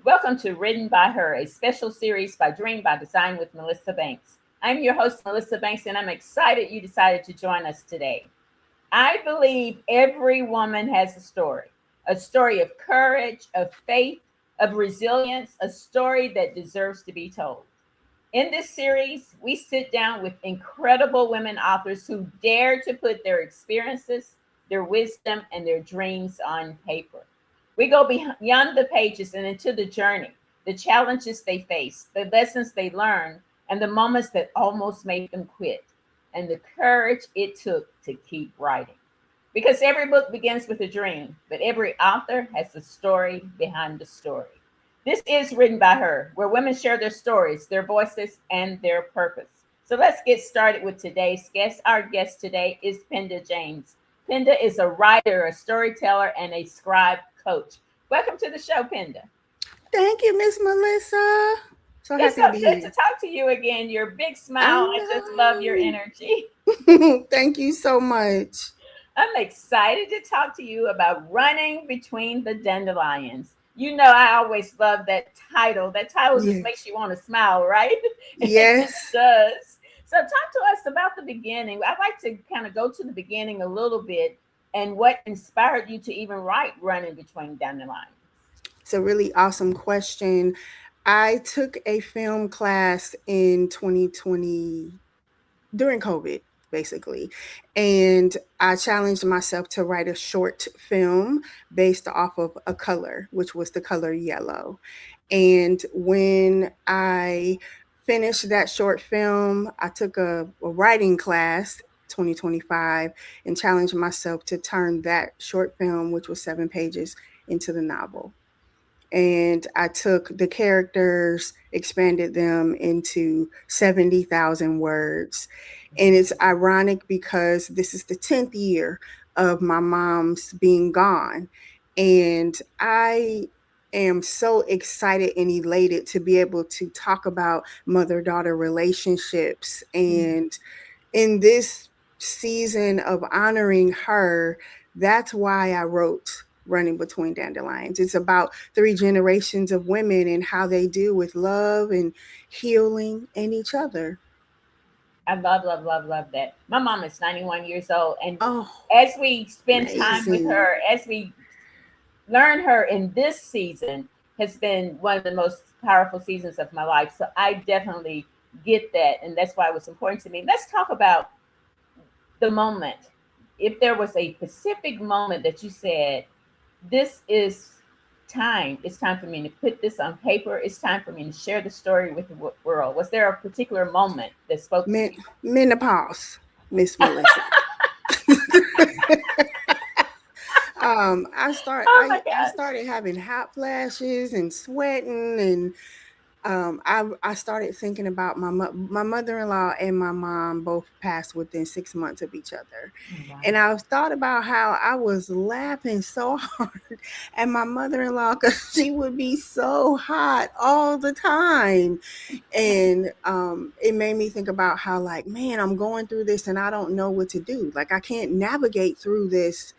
Welcome to Written by Her, a special series by Dream by Design with Melissa Banks. I'm your host, Melissa Banks, and I'm excited you decided to join us today. I believe every woman has a story of courage, of faith, of resilience, a story that deserves to be told. In this series, we sit down with incredible women authors who dare to put their experiences, their wisdom, and their dreams on paper. We go beyond the pages and into the journey, the challenges they face, the lessons they learned, and the moments that almost made them quit, and the courage it took to keep writing. Because every book begins with a dream, but every author has a story behind the story. This is Written by Her, where women share their stories, their voices, and their purpose. So let's get started with today's guest. Our guest today is Penda James. Penda is a writer, a storyteller, and a scribe coach. Welcome to the show, Penda. Thank you, Miss Melissa. So It's happy to so be good to here. talk to you again. Your big I smile, I just love your energy. know. Thank you so much. I'm excited to talk to you about running between the dandelions. You know, I always love that title. That title just Yeah. makes you want to smile, right? It just Yes. does. So, talk to us about the beginning. I'd like to kind of go to the beginning a little bit and what inspired you to even write Running Between Dandelions. It's a really awesome question. I took a film class in 2020 during COVID, basically. And I challenged myself to write a short film based off of a color, which was the color yellow. And when I finished that short film, I took a writing class 2025 and challenged myself to turn that short film, which was 7 pages, into the novel. And I took the characters, expanded them into 70,000 words. And it's ironic because this is the 10th year of my mom's being gone. And I am so excited and elated to be able to talk about mother daughter relationships. And in this season of honoring her, that's why I wrote Running Between Dandelions. It's about 3 generations of women and how they deal with love and healing and each other. I love, love, love, love that. My mom is 91 years old. And Oh, as we spend time with amazing. her, as we learn her in this season, has been one of the most powerful seasons of my life. So I definitely get that. And that's why it was important to me. Let's talk about the moment. If there was a specific moment that you said, this is time, it's time for me to put this on paper, it's time for me to share the story with the world. Was there a particular moment that spoke to Men- you? menopause, Miss Melissa. Oh my I gosh. started having hot flashes and sweating, and I started thinking about my mother-in-law and my mom both passed within 6 months of each other, Oh, wow. and I thought about how I was laughing so hard at my mother-in-law because she would be so hot all the time, and it made me think about how, like, man, I'm going through this and I don't know what to do. Like, I can't navigate through this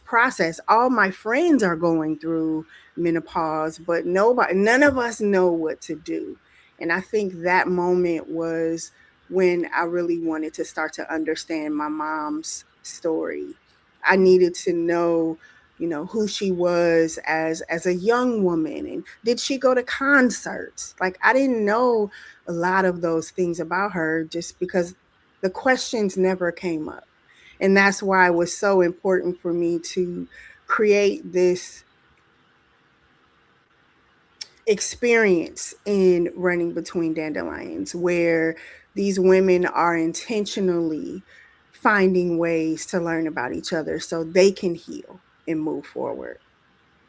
process. All my friends are going through menopause, but none of us know what to do. And I think that moment was when I really wanted to start to understand my mom's story. I needed to know, who she was as a young woman, and did she go to concerts? Like, I didn't know a lot of those things about her just because the questions never came up. And that's why it was so important for me to create this experience in Running Between Dandelions, where these women are intentionally finding ways to learn about each other so they can heal and move forward.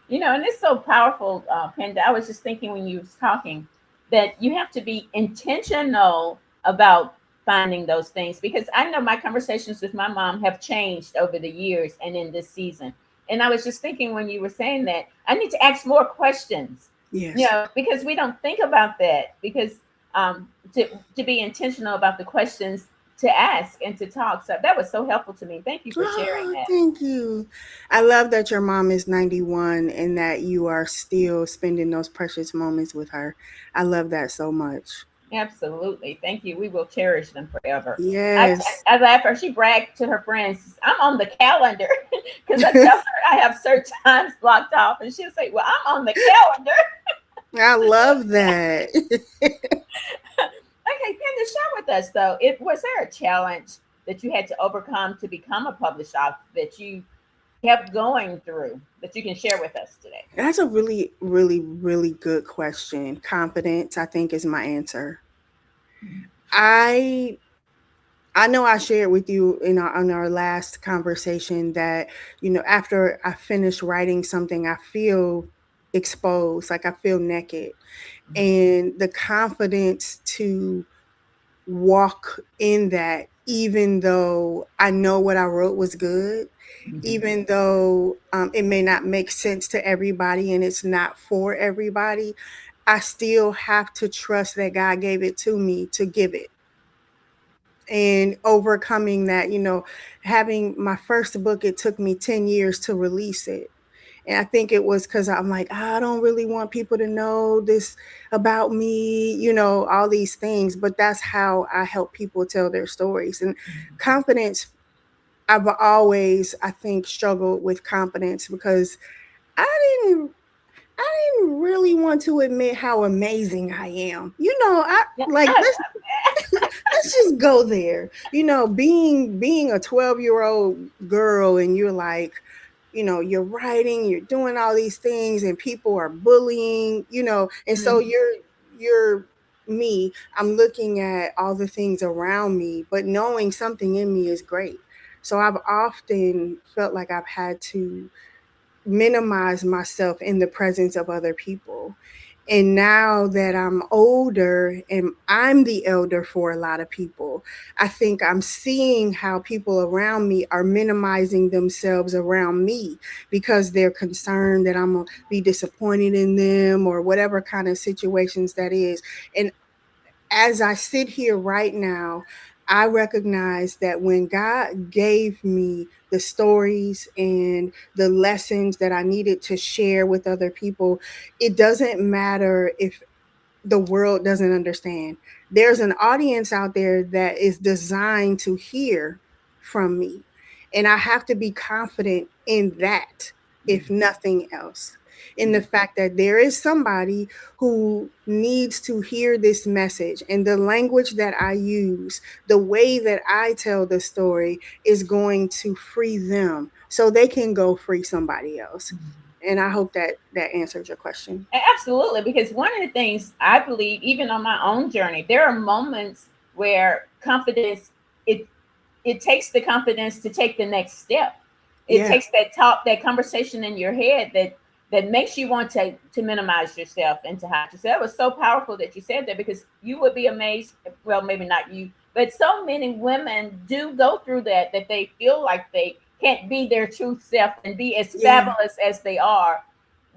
You know, and it's so powerful, Penda. I was just thinking when you was talking that you have to be intentional about finding those things, because I know my conversations with my mom have changed over the years and in this season. And I was just thinking when you were saying that I need to ask more questions, you Yes. know, because we don't think about that. Because to be intentional about the questions to ask and to talk. So that was so helpful to me. Thank you for sharing Oh, that. thank you. I love that your mom is 91 and that you are still spending those precious moments with her. I love that so much. Absolutely. Thank you. We will cherish them forever. I, Yes. I laugh her. She bragged to her friends, I'm on the calendar because I tell her I have certain times blocked off, and she'll say, well, I'm on the calendar. I love that. Okay, Penda, share with us though. It was there a challenge that you had to overcome to become a published author that you kept going through that you can share with us today? That's a really, really, really good question. Confidence, I think, is my answer. I I know I shared with you in our last conversation that, after I finish writing something, I feel exposed, like I feel naked. And the confidence to walk in that, even though I know what I wrote was good, even though it may not make sense to everybody and it's not for everybody, I still have to trust that God gave it to me to give it. And overcoming that, having my first book, it took me 10 years to release it. And I think it was because I'm like, I don't really want people to know this about me, all these things. But that's how I help people tell their stories. And confidence, I've always, I think, struggled with confidence because I didn't I didn't really want to admit how amazing I am. I Yeah, like let's just go there. Being a 12-year-old girl and you're like, you're writing, you're doing all these things and people are bullying, and so mhm, you're me. I'm looking at all the things around me, but knowing something in me is great. So I've often felt like I've had to minimize myself in the presence of other people. And now that I'm older and I'm the elder for a lot of people, I think I'm seeing how people around me are minimizing themselves around me because they're concerned that I'm going to be disappointed in them or whatever kind of situations that is. And as I sit here right now, I recognize that when God gave me the stories and the lessons that I needed to share with other people, it doesn't matter if the world doesn't understand. There's an audience out there that is designed to hear from me. And I have to be confident in that, if nothing else. In the fact that there is somebody who needs to hear this message, and the language that I use, the way that I tell the story is going to free them so they can go free somebody else. And I hope that that answered your question. absolutely, because one of the things I believe, even on my own journey, there are moments where confidence it it takes the confidence to take the next step. It Yeah. takes that talk, that conversation in your head that makes you want to minimize yourself and to hide yourself. It was so powerful that you said that because you would be amazed. Well, maybe not you, but so many women do go through that they feel like they can't be their true self and be as Yeah. fabulous as they are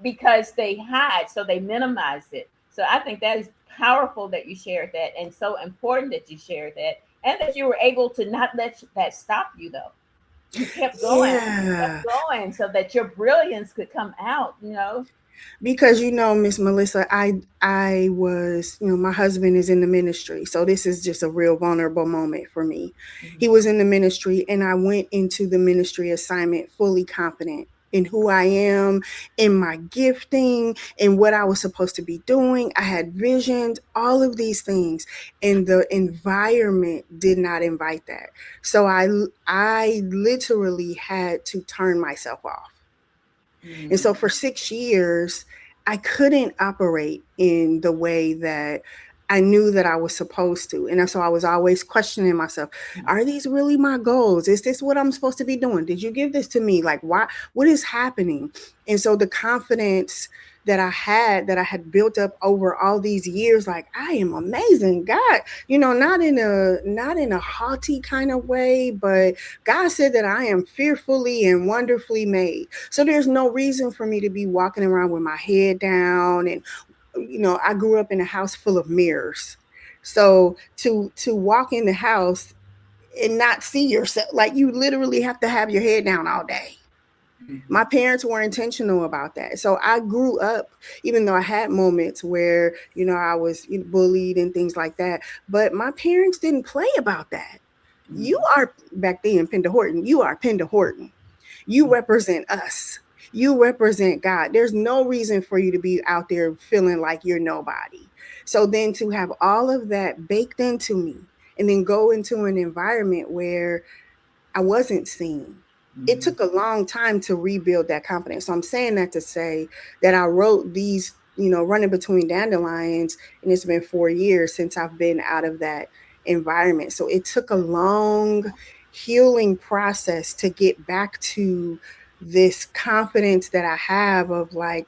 because they hide, so they minimize it. So I think that is powerful that you shared that, and so important that you shared that, and that you were able to not let that stop you though. You kept Yeah. going so that your brilliance could come out, you know. Because Miss Melissa, I was, my husband is in the ministry. So this is just a real vulnerable moment for me. He was in the ministry and I went into the ministry assignment fully confident in who I am, in my gifting, in what I was supposed to be doing. I had visions, all of these things, and the environment did not invite that. So I literally had to turn myself off. And Mm-hmm. so for 6 years, I couldn't operate in the way that I knew that I was supposed to. And so I was always questioning myself, are these really my goals? Is this what I'm supposed to be doing? Did you give this to me? Like, why? What is happening? And so the confidence that I had built up over all these years, like, I am amazing. God, not in a haughty kind of way, but God said that I am fearfully and wonderfully made. So there's no reason for me to be walking around with my head down. And I grew up in a house full of mirrors. So to walk in the house, and not see yourself. Like you literally have to have your head down all day. My parents were intentional about that. So I grew up, even though I had moments where, I was bullied and things like that, but my parents didn't play about that. You are, back then, Penda Horton, you are Penda Horton. You represent us. You represent God. There's no reason for you to be out there feeling like you're nobody. So then to have all of that baked into me and then go into an environment where I wasn't seen. It took a long time to rebuild that confidence. So I'm saying that to say that I wrote these, running between dandelions, and it's been 4 years since I've been out of that environment. So it took a long healing process to get back to this confidence that I have of like,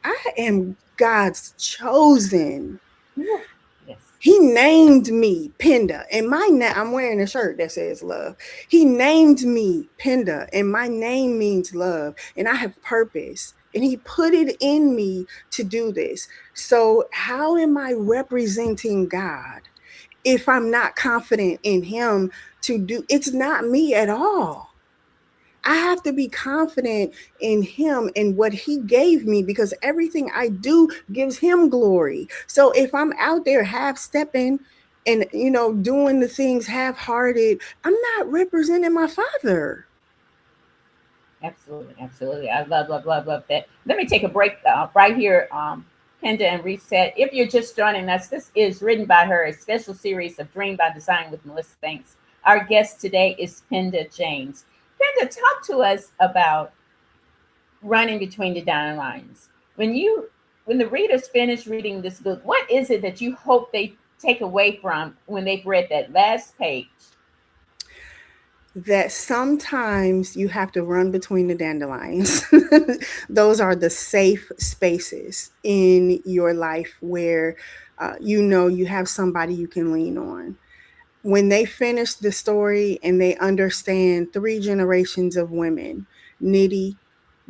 I am God's chosen. Yes. He named me Penda, and I'm wearing a shirt that says love. He named me Penda, and my name means love, and I have purpose. And he put it in me to do this. So how am I representing God if I'm not confident in him to do? It's not me at all. I have to be confident in him and what he gave me, because everything I do gives him glory. So if I'm out there half stepping and, doing the things half hearted, I'm not representing my father. Absolutely, absolutely. I love, love, love, love that. Let me take a break right here, Penda, and reset. If you're just joining us, this is written by her, a special series of Dream by Design with Melissa Banks. Our guest today is Penda James. Penda, talk to us about running between the lines. When the readers finish reading this book, what is it that you hope they take away from when they've read that last page? That sometimes you have to run between the dandelions. Those are the safe spaces in your life where you have somebody you can lean on. When they finish the story and they understand 3 generations of women, Nitty,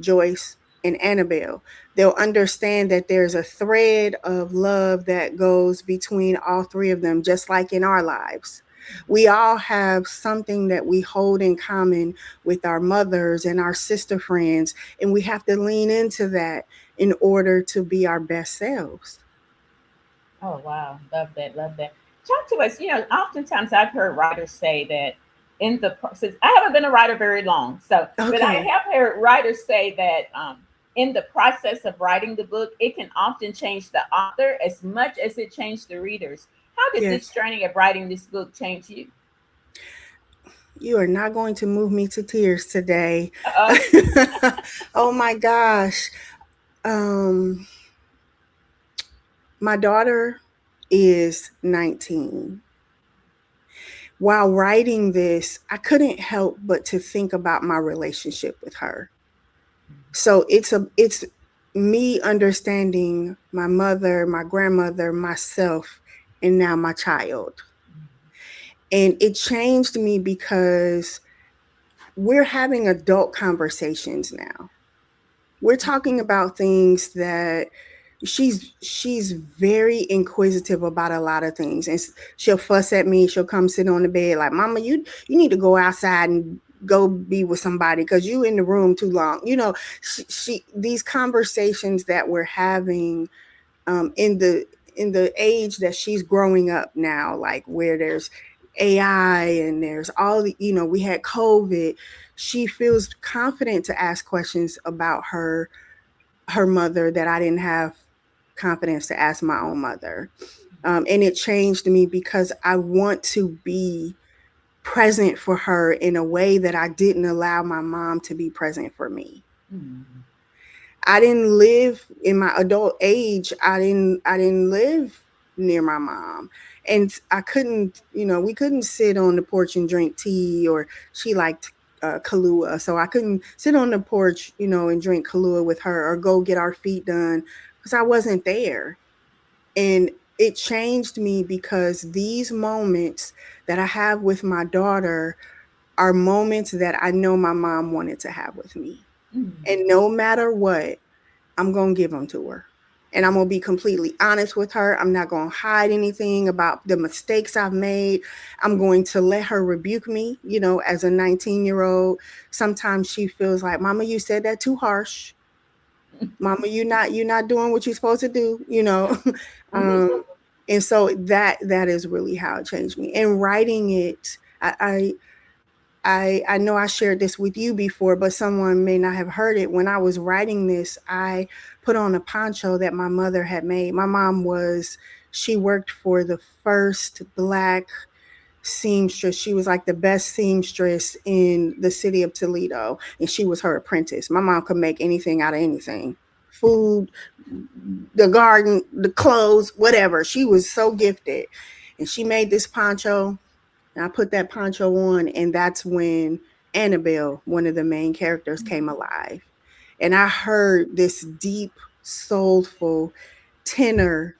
Joyce, and Annabelle, they'll understand that there's a thread of love that goes between all 3 of them, just like in our lives. We all have something that we hold in common with our mothers and our sister friends, and we have to lean into that in order to be our best selves. Oh wow, love that, love that. Talk to us. Oftentimes I've heard writers say that since I haven't been a writer very long, but I Okay. have heard writers say that in the process of writing the book, it can often change the author as much as it changed the readers. How did this Yes. journey of writing this book change you? You are not going to move me to tears today. Uh-oh. Oh my gosh. Um, my daughter is 19. While writing this, I couldn't help but to think about my relationship with her. So it's me understanding my mother, my grandmother, myself, and now my child. And it changed me because we're having adult conversations now. We're talking about things that she's very inquisitive about a lot of things, and she'll fuss at me. She'll come sit on the bed like, "Mama, you need to go outside and go be with somebody because you in the room too long." She these conversations that we're having in the age that she's growing up now, like where there's AI and there's all the, we had COVID. She feels confident to ask questions about her mother that I didn't have confidence to ask my own mother. And it changed me because I want to be present for her in a way that I didn't allow my mom to be present for me. Mm, I didn't live in my adult age. I didn't live near my mom. And I couldn't, we couldn't sit on the porch and drink tea, or she liked Kahlua. So I couldn't sit on the porch, and drink Kahlua with her or go get our feet done because I wasn't there. And it changed me because these moments that I have with my daughter are moments that I know my mom wanted to have with me. mm, And no matter what, I'm going to give them to her. and I'm going to be completely honest with her. I'm not going to hide anything about the mistakes I've made. I'm going to let her rebuke me, as a 19-year-old. Sometimes she feels like, "Mama, you said that too harsh. Mama, you're not doing what you're supposed to do." um and so that is really how it changed me. And writing it, I know I shared this with you before, but someone may not have heard it. When I was writing this, I put on a poncho that my mother had made. My mom she worked for the first Black seamstress. She was like the best seamstress in the city of Toledo, and she was her apprentice. My mom could make anything out of anything: food, the garden, the clothes, whatever. She was so gifted. And she made this poncho, and I put that poncho on, and that's when Annabelle, one of the main characters, came alive. And I heard this deep, soulful tenor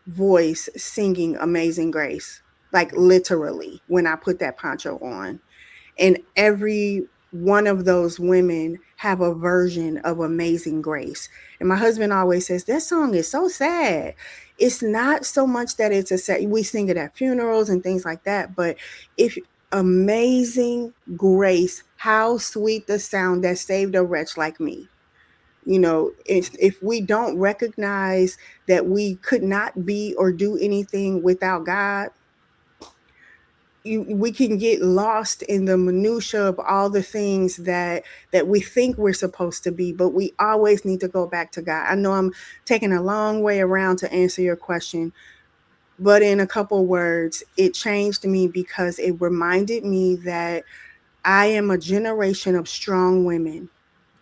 voice singing Amazing Grace, like literally, when I put that poncho on. And every one of those women have a version of Amazing Grace. And my husband always says, that song is so sad. It's not so much that it's a sad, we sing it at funerals and things like that, but if Amazing Grace, how sweet the sound that saved a wretch like me. If we don't recognize that we could not be or do anything without God, we can get lost in the minutia of all the things that we think we're supposed to be, but we always need to go back to God. I know I'm taking a long way around to answer your question, but in a couple words, it changed me because it reminded me that I am a generation of strong women.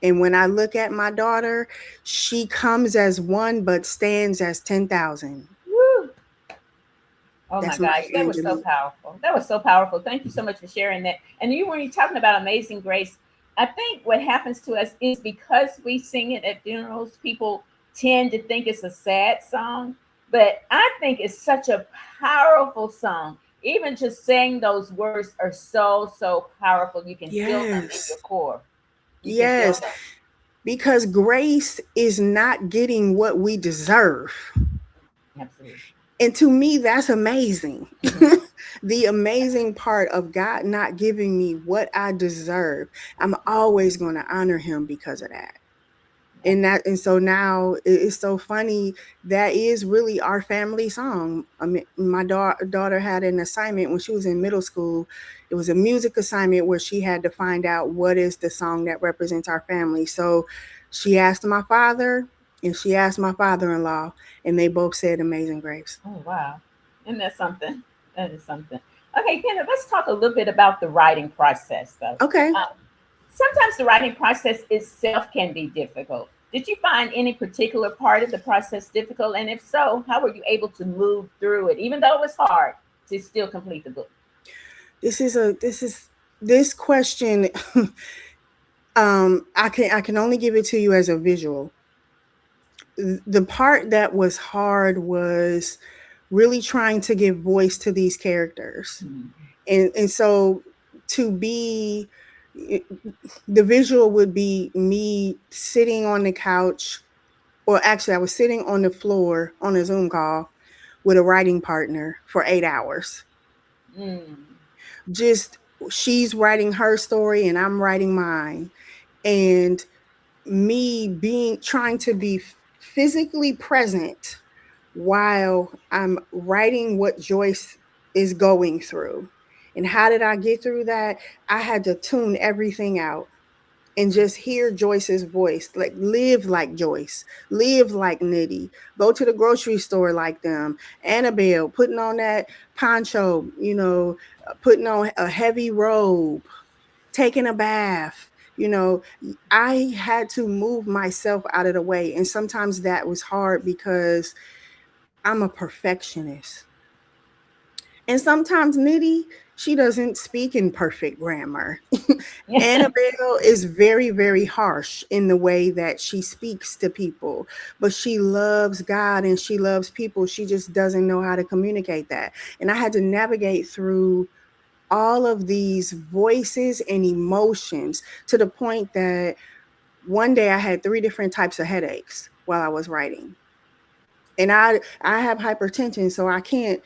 And when I look at my daughter, she comes as one but stands as 10,000. Woo. Oh my That's Maya gosh, that was so Angelou. powerful. That was so powerful. Thank you so much for sharing that. And when you're talking about Amazing Grace, I think what happens to us is because we sing it at funerals, people tend to think it's a sad song. But I think it's such a powerful song. Even just saying those words are so, so powerful. You can feel them in your Yes. core. You can feel Yes. Because grace is not getting what we deserve. them. Absolutely. And to me, that's amazing. Mhm. The amazing part of God not giving me what I deserve, I'm always going to honor him because of that. And so now it's so funny. That is really our family song. I mean, my daughter had an assignment when she was in middle school. It was a music assignment where she had to find out what is the song that represents our family. So she asked my father and she asked my father-in-law, and they both said Amazing Grace. Oh, wow. Isn't that something? That is something. Okay, Kendra, let's talk a little bit about the writing process, though. Okay. Um, Sometimes the writing process itself can be difficult. Did you find any particular part of the process difficult? And if so, how were you able to move through it, even though it was hard, to still complete the book? This question. I can only give it to you as a visual. The part that was hard was really trying to give voice to these characters. Mhm. And so to be the visual would be me sitting on the couch, or actually I was sitting on the floor on a Zoom call with a writing partner for 8 hours. Mm. Just she's writing her story and I'm writing mine, and me being trying to be physically present while I'm writing what Joyce is going through. And how did I get through that? I had to tune everything out and just hear Joyce's voice. Like, live like Joyce, live like Nitty, go to the grocery store like them. Annabelle putting on that poncho, putting on a heavy robe, taking a bath. You know, I had to move myself out of the way. And sometimes that was hard because I'm a perfectionist. And sometimes Nitty, she doesn't speak in perfect grammar. Annabelle is very, very harsh in the way that she speaks to people, but she loves God and she loves people. She just doesn't know how to communicate that. And I had to navigate through all of these voices and emotions to the point that one day I had 3 different types of headaches while I was writing. And I have hypertension, so I can't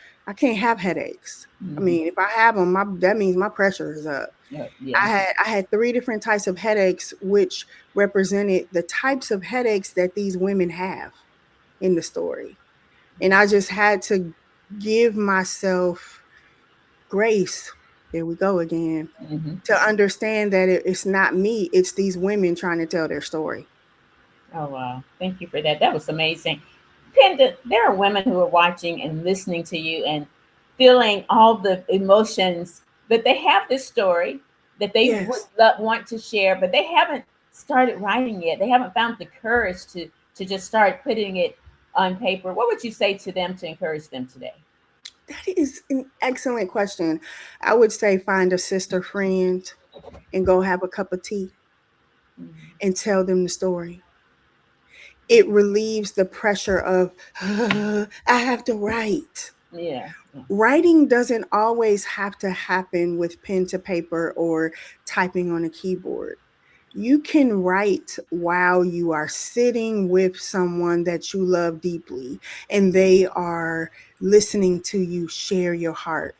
have headaches. I Hmm. mean, if I have them, that means my pressure is up. Yeah. I had three different types of headaches, which represented the types of headaches that these women have in the story. And I just had to give myself grace. There we go again. Hmm. To understand that it's not me, it's these women trying to tell their story. Oh, wow. Thank you for that. That was amazing. Penda, there are women who are watching and listening to you and feeling all the emotions that they have this story that they would Yes. want to share, but they haven't started writing yet. They haven't found the courage to just start putting it on paper. What would you say to them to encourage them today? That is an excellent question. I would say find a sister friend and go have a cup of tea Mhm. and tell them the story. It relieves the pressure of, I have to write. Yeah. Yeah. Writing doesn't always have to happen with pen to paper or typing on a keyboard. You can write while you are sitting with someone that you love deeply and they are listening to you share your heart.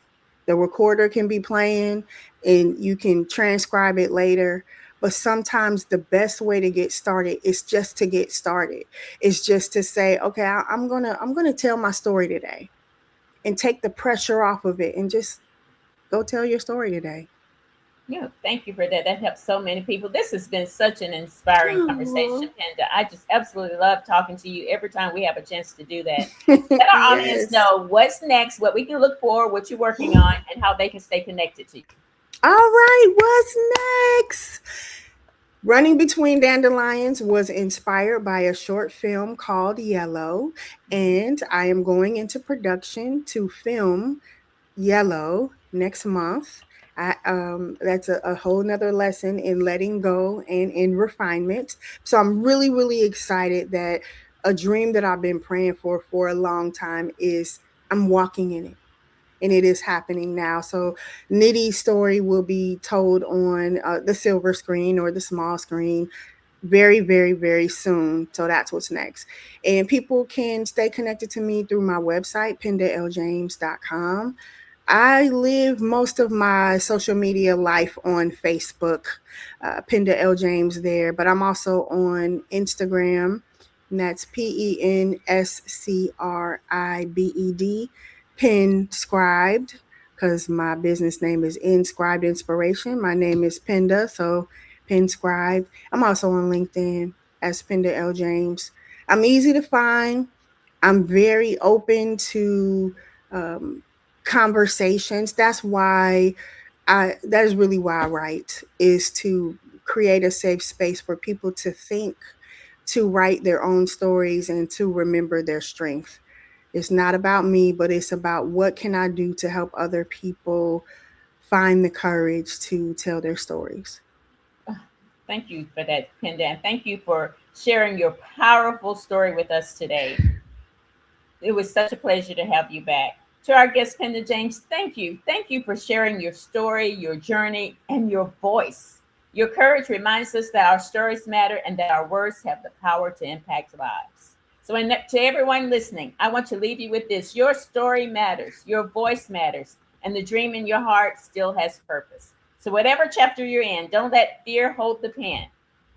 The recorder can be playing and you can transcribe it later. But sometimes the best way to get started is just to get started. It's just to say, okay, I'm gonna tell my story today and take the pressure off of it and just go tell your story today. Yeah, thank you for that. That helps so many people. This has been such an inspiring conversation, Oh, Penda. I just absolutely love talking to you every time we have a chance to do that. Let our audience yes. know what's next, what we can look for, what you're working on, and how they can stay connected to you. All right, what's next? Running Between Dandelions was inspired by a short film called Yellow, and I am going into production to film Yellow next month. That's a whole nother lesson in letting go and in refinement. So I'm really, really excited that a dream that I've been praying for a long time is I'm walking in it and it is happening now. So Nitty's story will be told on the silver screen or the small screen very, very, very soon. So that's what's next. And people can stay connected to me through my website, pendajames.com. I live most of my social media life on Facebook, Penda L. James there, but I'm also on Instagram, and that's PENSCRIBED, Pen Scribed, because my business name is Inscribed Inspiration. My name is Penda, so Pen Scribed. I'm also on LinkedIn as Penda L. James. I'm easy to find. I'm very open to um, conversations. That is really why I write, is to create a safe space for people to think, to write their own stories and to remember their strength. It's not about me, but it's about what can I do to help other people find the courage to tell their stories. Thank you for that, Penda, and thank you for sharing your powerful story with us today. It was such a pleasure to have you back. To our guest, Penda James, thank you. Thank you for sharing your story, your journey, and your voice. Your courage reminds us that our stories matter and that our words have the power to impact lives. So, to everyone listening, I want to leave you with this: your story matters, your voice matters, and the dream in your heart still has purpose. So, whatever chapter you're in, don't let fear hold the pen.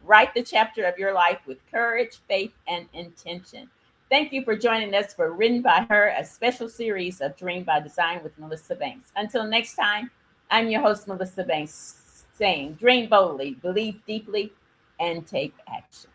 Write the chapter of your life with courage, faith, and intention. Thank you for joining us for Written by Her, a special series of Dream by Design with Melissa Banks. Until next time, I'm your host, Melissa Banks, saying dream boldly, believe deeply, and take action.